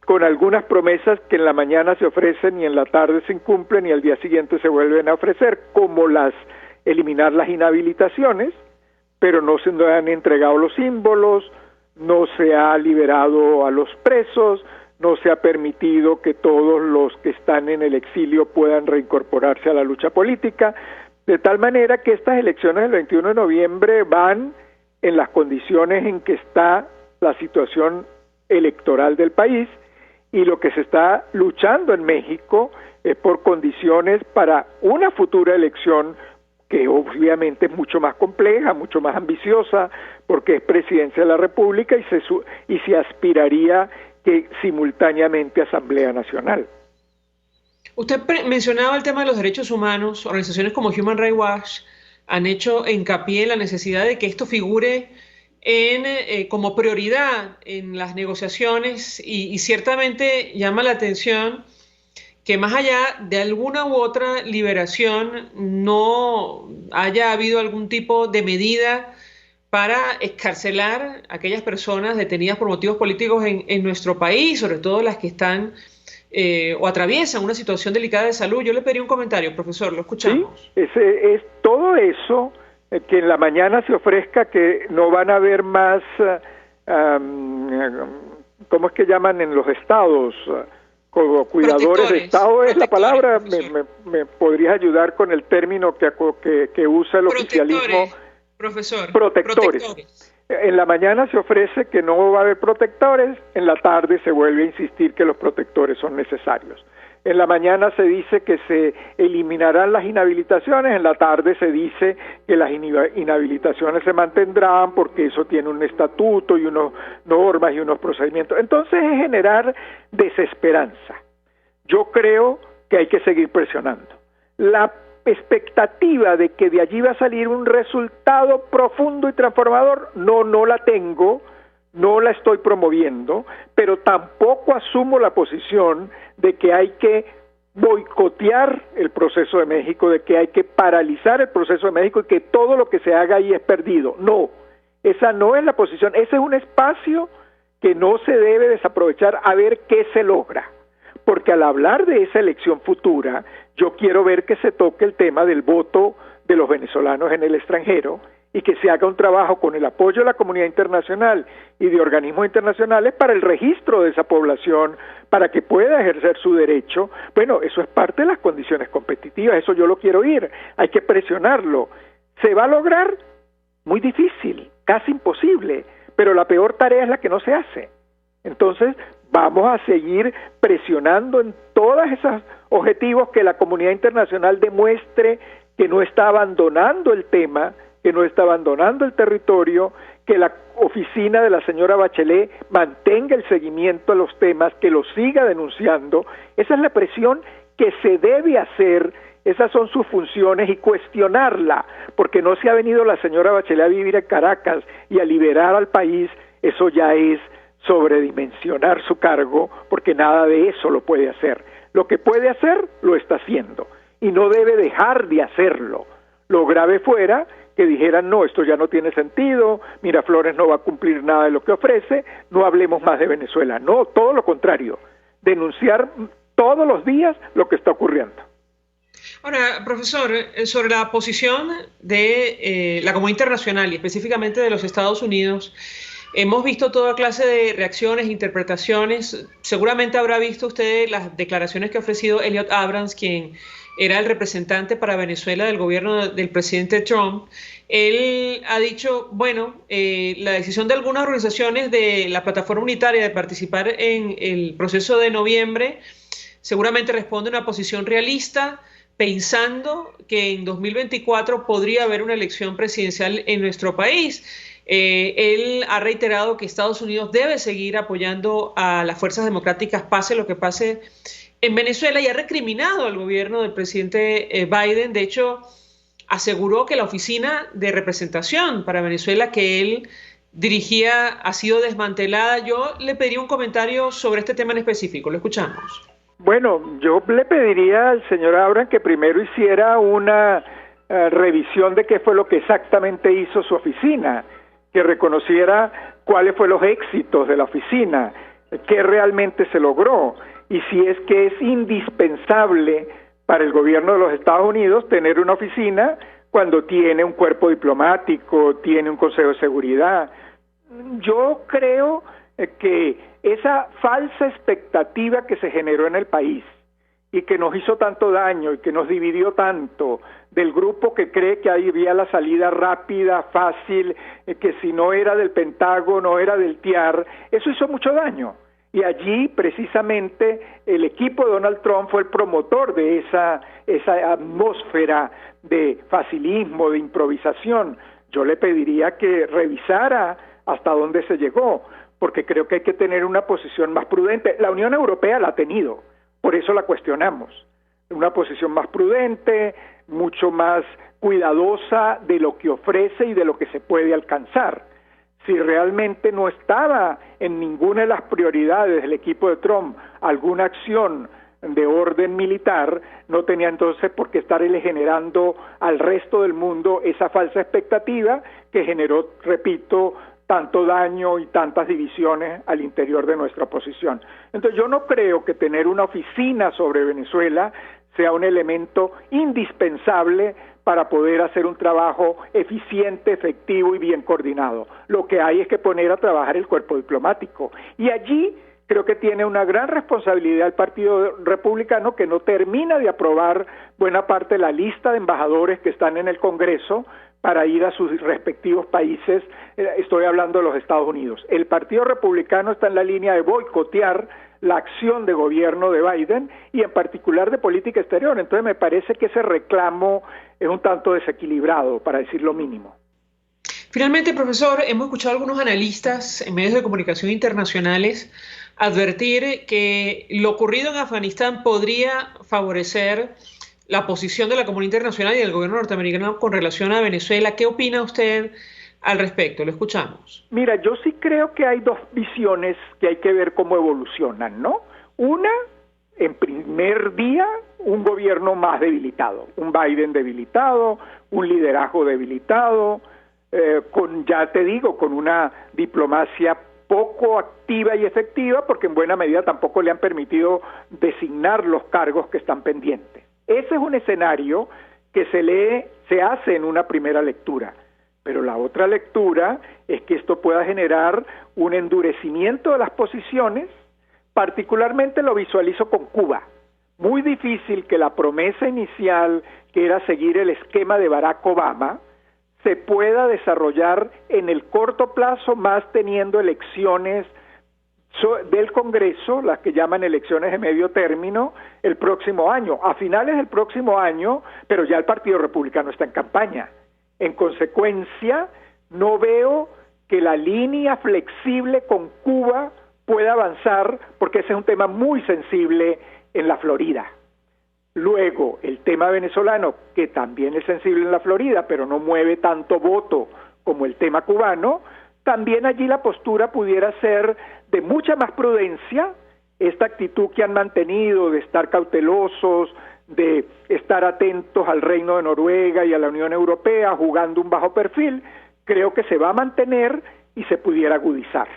con algunas promesas que en la mañana se ofrecen y en la tarde se incumplen y al día siguiente se vuelven a ofrecer, como eliminar las inhabilitaciones, pero no se han entregado los símbolos, no se ha liberado a los presos, no se ha permitido que todos los que están en el exilio puedan reincorporarse a la lucha política, de tal manera que estas elecciones del 21 de noviembre van en las condiciones en que está la situación electoral del país, y lo que se está luchando en México es por condiciones para una futura elección que obviamente es mucho más compleja, mucho más ambiciosa, porque es presidencia de la República y se aspiraría que simultáneamente Asamblea Nacional. Usted mencionaba el tema de los derechos humanos. Organizaciones como Human Rights Watch han hecho hincapié en la necesidad de que esto figure como prioridad en las negociaciones y ciertamente llama la atención que más allá de alguna u otra liberación no haya habido algún tipo de medida para excarcelar a aquellas personas detenidas por motivos políticos en nuestro país, sobre todo las que están o atraviesan una situación delicada de salud. Yo le pedí un comentario, profesor, lo escuchamos. Sí, es todo eso, que en la mañana se ofrezca que no van a haber más, ¿cómo es que llaman en los estados? Como cuidadores de Estado es la palabra. ¿Me podrías ayudar con el término que usa el oficialismo? Profesor. Protectores. En la mañana se ofrece que no va a haber protectores, en la tarde se vuelve a insistir que los protectores son necesarios. En la mañana se dice que se eliminarán las inhabilitaciones, en la tarde se dice que las inhabilitaciones se mantendrán porque eso tiene un estatuto y unas normas y unos procedimientos. Entonces es generar desesperanza. Yo creo que hay que seguir presionando. La expectativa de que de allí va a salir un resultado profundo y transformador, no la tengo, no la estoy promoviendo, pero tampoco asumo la posición de que hay que boicotear el proceso de México, de que hay que paralizar el proceso de México y que todo lo que se haga ahí es perdido. No, esa no es la posición, ese es un espacio que no se debe desaprovechar a ver qué se logra, porque al hablar de esa elección futura, yo quiero ver que se toque el tema del voto de los venezolanos en el extranjero y que se haga un trabajo con el apoyo de la comunidad internacional y de organismos internacionales para el registro de esa población, para que pueda ejercer su derecho. Bueno, eso es parte de las condiciones competitivas, eso yo lo quiero oír, hay que presionarlo. ¿Se va a lograr? Muy difícil, casi imposible, pero la peor tarea es la que no se hace. Entonces, vamos a seguir presionando en todos esos objetivos, que la comunidad internacional demuestre que no está abandonando el tema, que no está abandonando el territorio, que la oficina de la señora Bachelet mantenga el seguimiento a los temas, que lo siga denunciando. Esa es la presión que se debe hacer, esas son sus funciones, y cuestionarla, porque no se ha venido la señora Bachelet a vivir en Caracas y a liberar al país, eso ya es sobredimensionar su cargo, porque nada de eso lo puede hacer. Lo que puede hacer, lo está haciendo, y no debe dejar de hacerlo. Lo grave fuera que dijeran, no, esto ya no tiene sentido, Miraflores no va a cumplir nada de lo que ofrece, no hablemos más de Venezuela. No, todo lo contrario, denunciar todos los días lo que está ocurriendo. Ahora, profesor, sobre la posición de la comunidad internacional y específicamente de los Estados Unidos, hemos visto toda clase de reacciones, interpretaciones. Seguramente habrá visto usted las declaraciones que ha ofrecido Elliot Abrams, quien era el representante para Venezuela del gobierno del presidente Trump. Él ha dicho, bueno, la decisión de algunas organizaciones de la plataforma unitaria de participar en el proceso de noviembre seguramente responde a una posición realista, pensando que en 2024 podría haber una elección presidencial en nuestro país. Él ha reiterado que Estados Unidos debe seguir apoyando a las fuerzas democráticas, pase lo que pase en Venezuela, y ha recriminado al gobierno del presidente Biden. De hecho, aseguró que la oficina de representación para Venezuela que él dirigía ha sido desmantelada. Yo le pediría un comentario sobre este tema en específico. Lo escuchamos. Bueno, yo le pediría al señor Abrams que primero hiciera una revisión de qué fue lo que exactamente hizo su oficina, que reconociera cuáles fueron los éxitos de la oficina, qué realmente se logró, y si es que es indispensable para el gobierno de los Estados Unidos tener una oficina cuando tiene un cuerpo diplomático, tiene un Consejo de Seguridad. Yo creo que esa falsa expectativa que se generó en el país y que nos hizo tanto daño y que nos dividió tanto, del grupo que cree que ahí había la salida rápida, fácil, que si no era del Pentágono, era del TIAR, eso hizo mucho daño. Y allí, precisamente, el equipo de Donald Trump fue el promotor de esa atmósfera de facilismo, de improvisación. Yo le pediría que revisara hasta dónde se llegó, porque creo que hay que tener una posición más prudente. La Unión Europea la ha tenido, por eso la cuestionamos. Una posición más prudente, mucho más cuidadosa de lo que ofrece y de lo que se puede alcanzar. Si realmente no estaba en ninguna de las prioridades del equipo de Trump alguna acción de orden militar, no tenía entonces por qué estarle generando al resto del mundo esa falsa expectativa que generó, repito, tanto daño y tantas divisiones al interior de nuestra oposición. Entonces yo no creo que tener una oficina sobre Venezuela sea un elemento indispensable para poder hacer un trabajo eficiente, efectivo y bien coordinado. Lo que hay es que poner a trabajar el cuerpo diplomático. Y allí creo que tiene una gran responsabilidad el Partido Republicano, que no termina de aprobar buena parte de la lista de embajadores que están en el Congreso para ir a sus respectivos países. Estoy hablando de los Estados Unidos. El Partido Republicano está en la línea de boicotear la acción de gobierno de Biden y en particular de política exterior. Entonces me parece que ese reclamo es un tanto desequilibrado, para decir lo mínimo. Finalmente, profesor, hemos escuchado a algunos analistas en medios de comunicación internacionales advertir que lo ocurrido en Afganistán podría favorecer la posición de la comunidad internacional y del gobierno norteamericano con relación a Venezuela. ¿Qué opina usted al respecto? Lo escuchamos. Mira, yo sí creo que hay dos visiones que hay que ver cómo evolucionan, ¿no? Una, en primer día, un gobierno más debilitado, un Biden debilitado, un liderazgo debilitado, ya te digo, con una diplomacia poco activa y efectiva, porque en buena medida tampoco le han permitido designar los cargos que están pendientes. Ese es un escenario que se hace en una primera lectura, pero la otra lectura es que esto pueda generar un endurecimiento de las posiciones. Particularmente lo visualizo con Cuba. Muy difícil que la promesa inicial, que era seguir el esquema de Barack Obama, se pueda desarrollar en el corto plazo, más teniendo elecciones del Congreso, las que llaman elecciones de medio término, el próximo año, a finales del próximo año, pero ya el Partido Republicano está en campaña. En consecuencia, no veo que la línea flexible con Cuba pueda avanzar, porque ese es un tema muy sensible en la Florida. Luego, el tema venezolano, que también es sensible en la Florida, pero no mueve tanto voto como el tema cubano, también allí la postura pudiera ser de mucha más prudencia, esta actitud que han mantenido de estar cautelosos, de estar atentos al Reino de Noruega y a la Unión Europea, jugando un bajo perfil, creo que se va a mantener y se pudiera agudizar.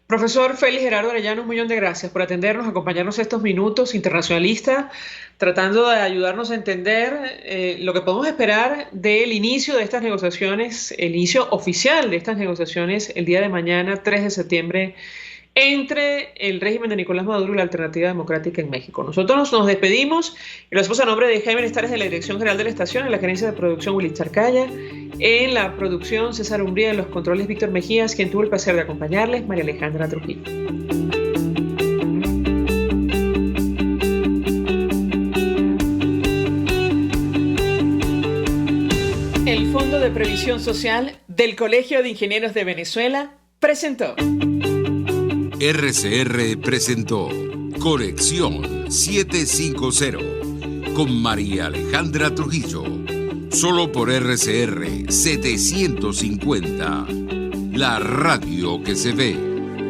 Profesor Félix Gerardo Arellano, un millón de gracias por atendernos, acompañarnos estos minutos, internacionalista, tratando de ayudarnos a entender lo que podemos esperar del inicio de estas negociaciones, el inicio oficial de estas negociaciones el día de mañana, 3 de septiembre, entre el régimen de Nicolás Maduro y la Alternativa Democrática en México. Nosotros nos despedimos y lo hacemos a nombre de Jaime Nestares de la Dirección General de la Estación, en la gerencia de producción Willy Charcaya, en la producción César Umbría, en los controles Víctor Mejías, quien tuvo el placer de acompañarles, María Alejandra Trujillo. El Fondo de Previsión Social del Colegio de Ingenieros de Venezuela presentó. RCR presentó Conexión 750 con María Alejandra Trujillo, solo por RCR 750, la radio que se ve.